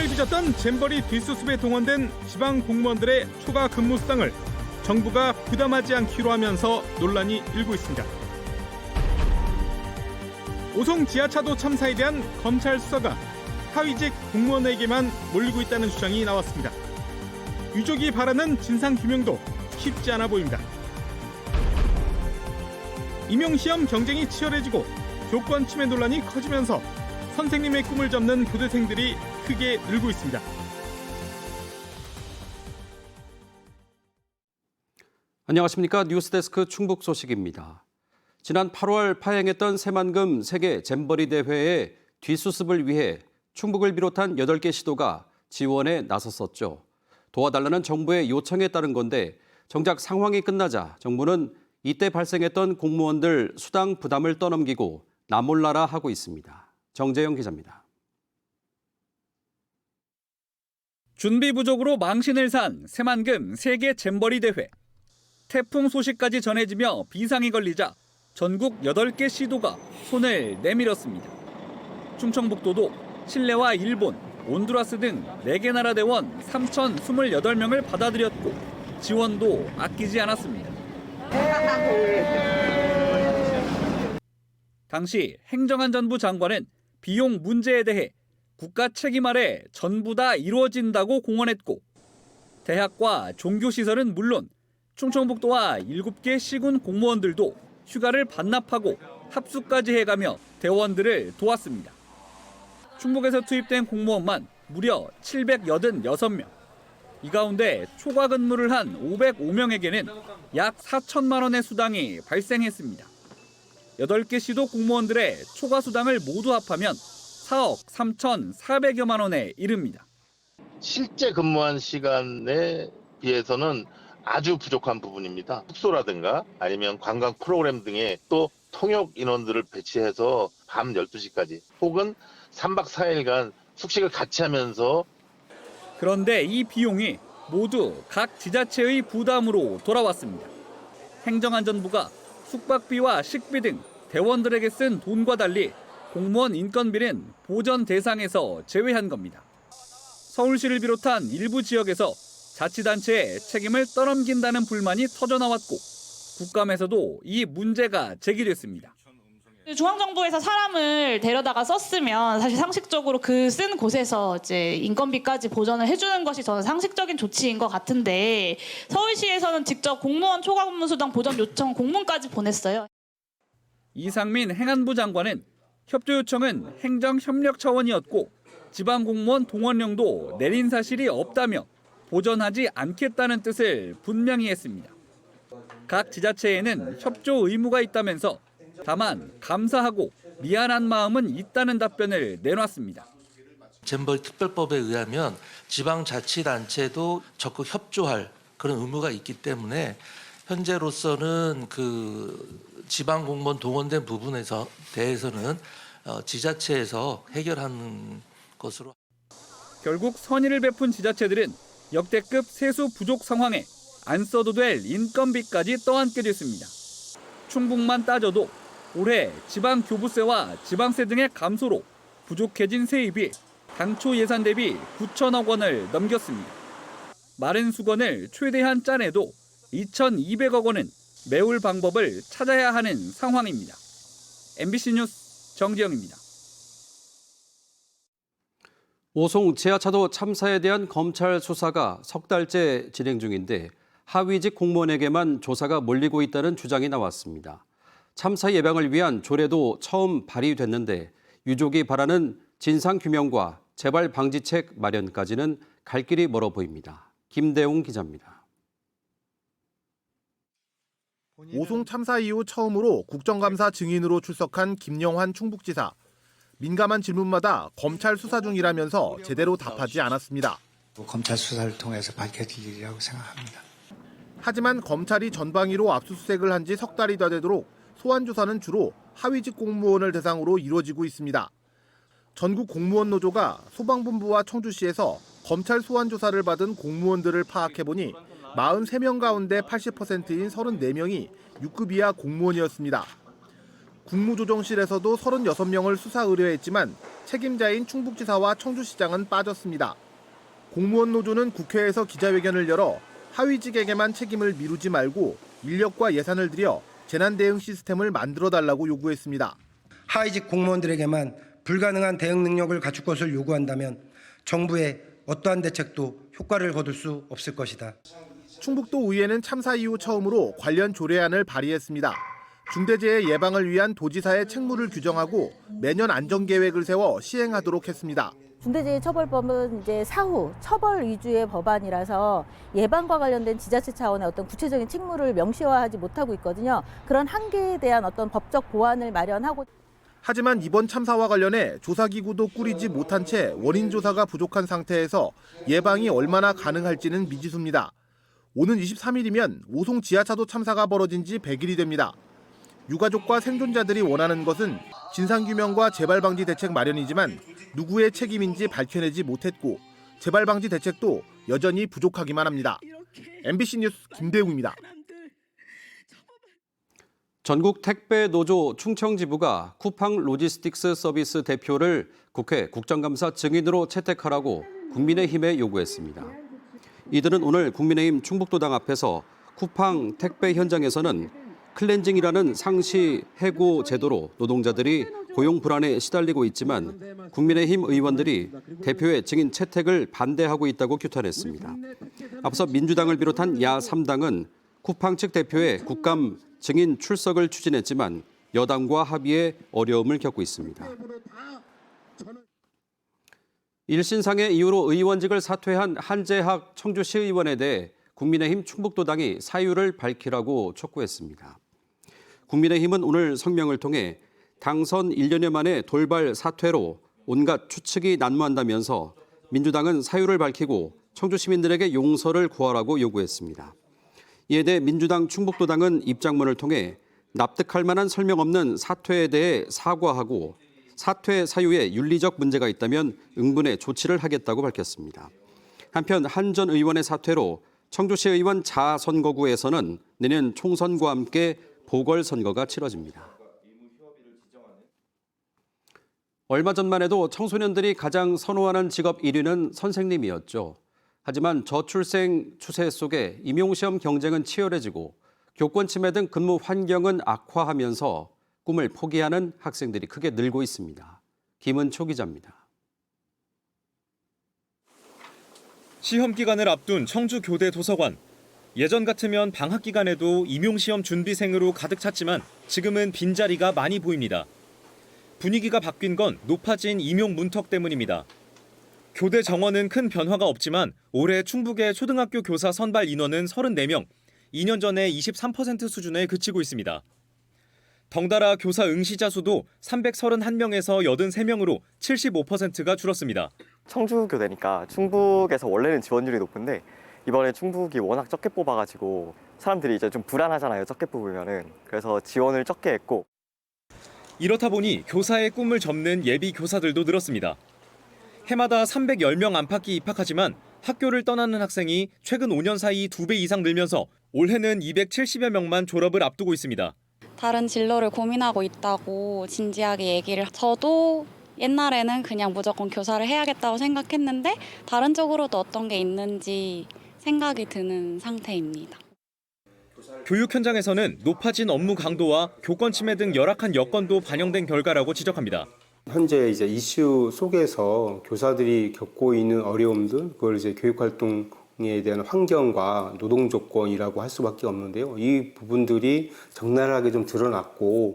추가를 빚었던 잼버리 뒷수습에 동원된 지방 공무원들의 초과 근무 수당을 정부가 부담하지 않기로 하면서 논란이 일고 있습니다. 오송 지하차도 참사에 대한 검찰 수사가 하위직 공무원에게만 몰리고 있다는 주장이 나왔습니다. 유족이 바라는 진상규명도 쉽지 않아 보입니다. 임용시험 경쟁이 치열해지고 교권 침해 논란이 커지면서 선생님의 꿈을 접는 교대생들이 크게 늘고 있습니다. 안녕하십니까. 뉴스데스크 충북 소식입니다. 지난 8월 파행했던 새만금 세계 잼버리 대회의 뒷수습을 위해 충북을 비롯한 8개 시도가 지원에 나섰었죠. 도와달라는 정부의 요청에 따른 건데 정작 상황이 끝나자 정부는 이때 발생했던 공무원들 수당 부담을 떠넘기고 나몰라라 하고 있습니다. 정재영 기자입니다. 준비 부족으로 망신을 산 새만금 세계 잼버리 대회. 태풍 소식까지 전해지며 비상이 걸리자 전국 8개 시도가 손을 내밀었습니다. 충청북도도 칠레와 일본, 온두라스 등 4개 나라 대원 3,028명을 받아들였고 지원도 아끼지 않았습니다. 당시 행정안전부 장관은 비용 문제에 대해 국가 책임 아래 전부 다 이루어진다고 공언했고 대학과 종교시설은 물론 충청북도와 7개 시군 공무원들도 휴가를 반납하고 합수까지 해가며 대원들을 도왔습니다. 충북에서 투입된 공무원만 무려 786명. 이 가운데 초과 근무를 한 505명에게는 약 4천만 원의 수당이 발생했습니다. 8개 시도 공무원들의 초과 수당을 모두 합하면 4억 3,400여만 원에 이릅니다. 실제 근무한 시간에 비해서는 아주 부족한 부분입니다. 숙소라든가 아니면 관광 프로그램 등에 또 통역 인원들을 배치해서 밤 12시까지 혹은 3박 4일간 숙식을 같이 하면서 그런데 이 비용이 모두 각 지자체의 부담으로 돌아왔습니다. 행정안전부가 숙박비와 식비 등 대원들에게 쓴 돈과 달리 공무원 인건비는 보전 대상에서 제외한 겁니다. 서울시를 비롯한 일부 지역에서 자치단체에 책임을 떠넘긴다는 불만이 터져나왔고 국감에서도 이 문제가 제기됐습니다. 중앙정부에서 사람을 데려다가 썼으면 사실 상식적으로 그 쓴 곳에서 이제 인건비까지 보전을 해주는 것이 저는 상식적인 조치인 것 같은데 서울시에서는 직접 공무원 초과근무수당 보전 요청 공문까지 보냈어요. 이상민 행안부 장관은 협조 요청은 행정협력 차원이었고 지방공무원 동원령도 내린 사실이 없다며 보전하지 않겠다는 뜻을 분명히 했습니다. 각 지자체에는 협조 의무가 있다면서 다만 감사하고 미안한 마음은 있다는 답변을 내놨습니다. 잼버리 특별법에 의하면 지방자치단체도 적극 협조할 그런 의무가 있기 때문에 현재로서는 그 지방공무원 동원된 부분에서 대해서는 지자체에서 해결하는 것으로. 결국 선의를 베푼 지자체들은 역대급 세수 부족 상황에 안 써도 될 인건비까지 떠안게 됐습니다. 충북만 따져도 올해 지방교부세와 지방세 등의 감소로 부족해진 세입이 당초 예산 대비 9천억 원을 넘겼습니다. 마른 수건을 최대한 짜내도 2,200억 원은 메울 방법을 찾아야 하는 상황입니다. MBC 뉴스 정지영입니다. 오송 지하차도 참사에 대한 검찰 수사가 석 달째 진행 중인데 하위직 공무원에게만 조사가 몰리고 있다는 주장이 나왔습니다. 참사 예방을 위한 조례도 처음 발의됐는데 유족이 바라는 진상규명과 재발 방지책 마련까지는 갈 길이 멀어 보입니다. 김대웅 기자입니다. 오송 참사 이후 처음으로 국정감사 증인으로 출석한 김영환 충북지사. 민감한 질문마다 검찰 수사 중이라면서 제대로 답하지 않았습니다. 검찰 수사를 통해서 밝혀질 일이라고 생각합니다. 하지만 검찰이 전방위로 압수수색을 한 지 석 달이 다 되도록 소환 조사는 주로 하위직 공무원을 대상으로 이루어지고 있습니다. 전국 공무원 노조가 소방본부와 청주시에서 검찰 소환 조사를 받은 공무원들을 파악해보니 43명 가운데 80%인 34명이 6급 이하 공무원이었습니다. 국무조정실에서도 36명을 수사 의뢰했지만 책임자인 충북지사와 청주시장은 빠졌습니다. 공무원 노조는 국회에서 기자회견을 열어 하위직에게만 책임을 미루지 말고 인력과 예산을 들여 재난 대응 시스템을 만들어달라고 요구했습니다. 하위직 공무원들에게만 불가능한 대응 능력을 갖출 것을 요구한다면 정부의 어떠한 대책도 효과를 거둘 수 없을 것이다. 충북도 의회는 참사 이후 처음으로 관련 조례안을 발의했습니다. 중대재해 예방을 위한 도지사의 책무를 규정하고 매년 안전계획을 세워 시행하도록 했습니다. 중대재해처벌법은 이제 사후 처벌 위주의 법안이라서 예방과 관련된 지자체 차원의 어떤 구체적인 책무를 명시화하지 못하고 있거든요. 그런 한계에 대한 어떤 법적 보완을 마련하고. 하지만 이번 참사와 관련해 조사기구도 꾸리지 못한 채 원인 조사가 부족한 상태에서 예방이 얼마나 가능할지는 미지수입니다. 오는 23일이면 오송 지하차도 참사가 벌어진 지 100일이 됩니다. 유가족과 생존자들이 원하는 것은 진상규명과 재발방지 대책 마련이지만 누구의 책임인지 밝혀내지 못했고 재발방지 대책도 여전히 부족하기만 합니다. MBC 뉴스 김대웅입니다. 전국 택배 노조 충청지부가 쿠팡 로지스틱스 서비스 대표를 국회 국정감사 증인으로 채택하라고 국민의힘에 요구했습니다. 이들은 오늘 국민의힘 충북도당 앞에서 쿠팡 택배 현장에서는 클렌징이라는 상시 해고 제도로 노동자들이 고용 불안에 시달리고 있지만 국민의힘 의원들이 대표의 증인 채택을 반대하고 있다고 규탄했습니다. 앞서 민주당을 비롯한 야 3당은 쿠팡 측 대표의 국감 증인 출석을 추진했지만 여당과 합의에 어려움을 겪고 있습니다. 일신상해 이후로 의원직을 사퇴한 한재학 청주시 의원에 대해 국민의힘 충북도당이 사유를 밝히라고 촉구했습니다. 국민의힘은 오늘 성명을 통해 당선 1년여 만에 돌발 사퇴로 온갖 추측이 난무한다면서 민주당은 사유를 밝히고 청주 시민들에게 용서를 구하라고 요구했습니다. 이에 대해 민주당 충북도당은 입장문을 통해 납득할 만한 설명 없는 사퇴에 대해 사과하고 사퇴 사유에 윤리적 문제가 있다면 응분의 조치를 하겠다고 밝혔습니다. 한편 한 전 의원의 사퇴로 청주시 의원 자선거구에서는 내년 총선과 함께 보궐선거가 치러집니다. 얼마 전만 해도 청소년들이 가장 선호하는 직업 1위는 선생님이었죠. 하지만 저출생 추세 속에 임용시험 경쟁은 치열해지고 교권 침해 등 근무 환경은 악화하면서 꿈을 포기하는 학생들이 크게 늘고 있습니다. 김은초 기자입니다. 시험 기간을 앞둔 청주 교대 도서관. 예전 같으면 방학 기간에도 임용시험 준비생으로 가득 찼지만 지금은 빈자리가 많이 보입니다. 분위기가 바뀐 건 높아진 임용 문턱 때문입니다. 교대 정원은 큰 변화가 없지만 올해 충북의 초등학교 교사 선발 인원은 34명, 2년 전에 23% 수준에 그치고 있습니다. 덩달아 교사 응시자 수도 331명에서 83명으로 75%가 줄었습니다. 청주교대니까 충북에서 원래는 지원율이 높은데 이번에 충북이 워낙 적게 뽑아가지고 사람들이 이제 좀 불안하잖아요. 적게 뽑으면은. 그래서 지원을 적게 했고. 이렇다 보니 교사의 꿈을 접는 예비 교사들도 늘었습니다. 해마다 310명 안팎이 입학하지만 학교를 떠나는 학생이 최근 5년 사이 2배 이상 늘면서 올해는 270여 명만 졸업을 앞두고 있습니다. 다른 진로를 고민하고 있다고 진지하게 얘기를. 저도 옛날에는 그냥 무조건 교사를 해야겠다고 생각했는데 다른 쪽으로도 어떤 게 있는지 생각이 드는 상태입니다. 교육 현장에서는 높아진 업무 강도와 교권 침해 등 열악한 여건도 반영된 결과라고 지적합니다. 현재 이제 이슈 속에서 교사들이 겪고 있는 어려움들, 그걸 이제 교육 활동에 대한 환경과 노동 조건이라고 할 수밖에 없는데요. 이 부분들이 적나라하게 좀 드러났고.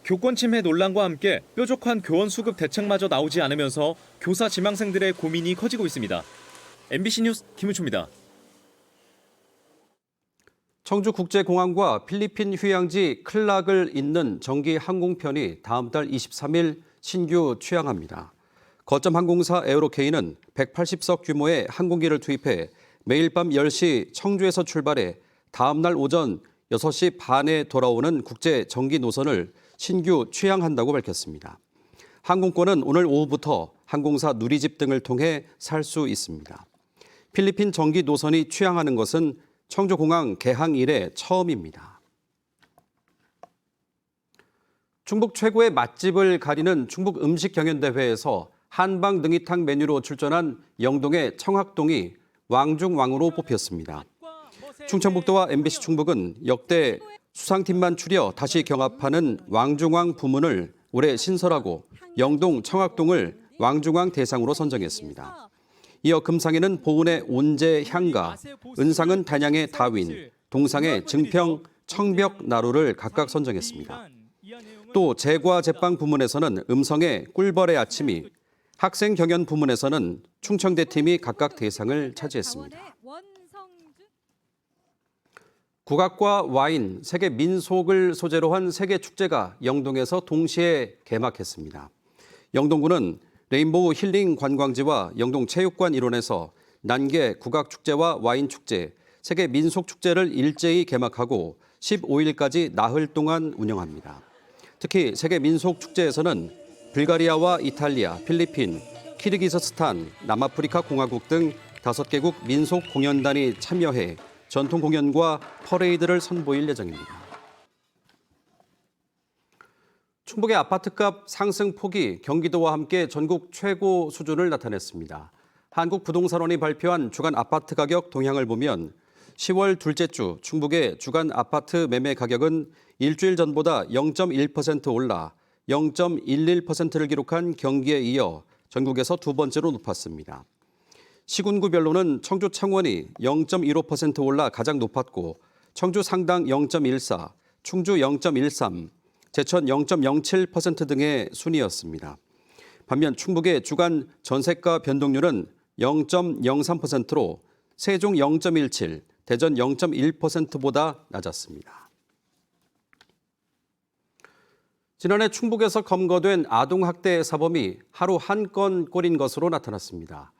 교권 침해 논란과 함께 뾰족한 교원 수급 대책마저 나오지 않으면서 교사 지망생들의 고민이 커지고 있습니다. MBC 뉴스 김은초입니다. 청주국제공항과 필리핀 휴양지 클락을 잇는 정기 항공편이 다음 달 23일 신규 취항합니다. 거점 항공사 에어로케이는 180석 규모의 항공기를 투입해 매일 밤 10시 청주에서 출발해 다음 날 오전 6시 반에 돌아오는 국제 정기 노선을 신규 취항한다고 밝혔습니다. 항공권은 오늘 오후부터 항공사 누리집 등을 통해 살 수 있습니다. 필리핀 정기 노선이 취항하는 것은 청주공항 개항 이래 처음입니다. 충북 최고의 맛집을 가리는 충북 음식경연대회에서 한방 능이탕 메뉴로 출전한 영동의 청학동이 왕중왕으로 뽑혔습니다. 충청북도와 MBC 충북은 역대 수상팀만 추려 다시 경합하는 왕중왕 부문을 올해 신설하고 영동 청학동을 왕중왕 대상으로 선정했습니다. 이어 금상에는 보은의 온재 향가, 은상은 단양의 다윈, 동상의 증평 청벽 나루를 각각 선정했습니다. 또 제과 제빵 부문에서는 음성의 꿀벌의 아침이, 학생 경연 부문에서는 충청대 팀이 각각 대상을 차지했습니다. 국악과 와인, 세계 민속을 소재로 한 세계 축제가 영동에서 동시에 개막했습니다. 영동구는 레인보우 힐링 관광지와 영동 체육관 일원에서 난계 국악축제와 와인축제, 세계 민속축제를 일제히 개막하고 15일까지 나흘 동안 운영합니다. 특히 세계 민속축제에서는 불가리아와 이탈리아, 필리핀, 키르기스스탄, 남아프리카 공화국 등 5개국 민속 공연단이 참여해 전통 공연과 퍼레이드를 선보일 예정입니다. 충북의 아파트값 상승 폭이 경기도와 함께 전국 최고 수준을 나타냈습니다. 한국부동산원이 발표한 주간 아파트 가격 동향을 보면 10월 둘째 주 충북의 주간 아파트 매매 가격은 일주일 전보다 0.1% 올라 0.11%를 기록한 경기에 이어 전국에서 두 번째로 높았습니다. 시군구별로는 청주 창원이 0.15% 올라 가장 높았고 청주 상당 0.14, 충주 0.13, 제천 0.07% 등의 순이었습니다. 반면 충북의 주간 전세가 변동률은 0.03%로 세종 0.17, 대전 0.1%보다 낮았습니다. 지난해 충북에서 검거된 아동학대 사범이 하루 한 건 꼴인 것으로 나타났습니다.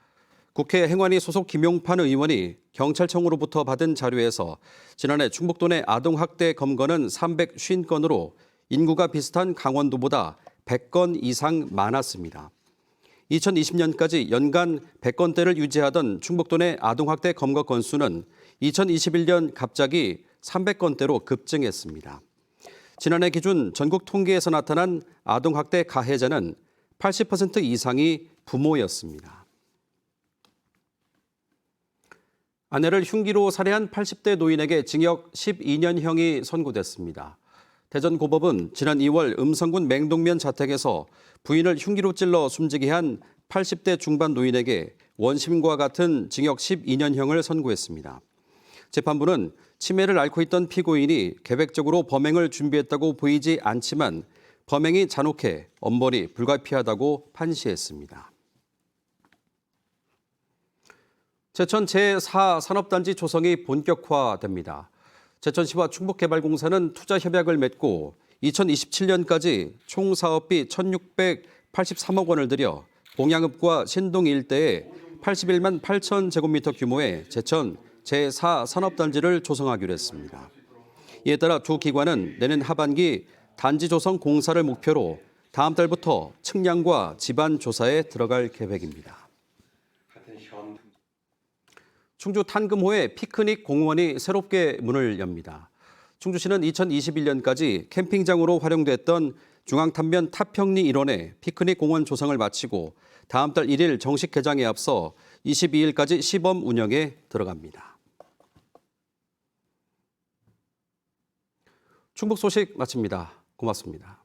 국회 행안위 소속 김용판 의원이 경찰청으로부터 받은 자료에서 지난해 충북도 내 아동학대 검거는 350건으로 인구가 비슷한 강원도보다 100건 이상 많았습니다. 2020년까지 연간 100건대를 유지하던 충북도 내 아동학대 검거 건수는 2021년 갑자기 300건대로 급증했습니다. 지난해 기준 전국 통계에서 나타난 아동학대 가해자는 80% 이상이 부모였습니다. 아내를 흉기로 살해한 80대 노인에게 징역 12년형이 선고됐습니다. 대전고법은 지난 2월 음성군 맹동면 자택에서 부인을 흉기로 찔러 숨지게 한 80대 중반 노인에게 원심과 같은 징역 12년형을 선고했습니다. 재판부는 치매를 앓고 있던 피고인이 계획적으로 범행을 준비했다고 보이지 않지만 범행이 잔혹해 엄벌이 불가피하다고 판시했습니다. 제천 제4산업단지 조성이 본격화됩니다. 제천시와 충북개발공사는 투자협약을 맺고 2027년까지 총 사업비 1,683억 원을 들여 봉양읍과 신동 일대에 81만 8천 제곱미터 규모의 제천 제4산업단지를 조성하기로 했습니다. 이에 따라 두 기관은 내년 하반기 단지 조성 공사를 목표로 다음 달부터 측량과 지반 조사에 들어갈 계획입니다. 충주 탄금호의 피크닉 공원이 새롭게 문을 엽니다. 충주시는 2021년까지 캠핑장으로 활용됐던 중앙탄면 타평리 일원의 피크닉 공원 조성을 마치고 다음 달 1일 정식 개장에 앞서 22일까지 시범 운영에 들어갑니다. 충북 소식 마칩니다. 고맙습니다.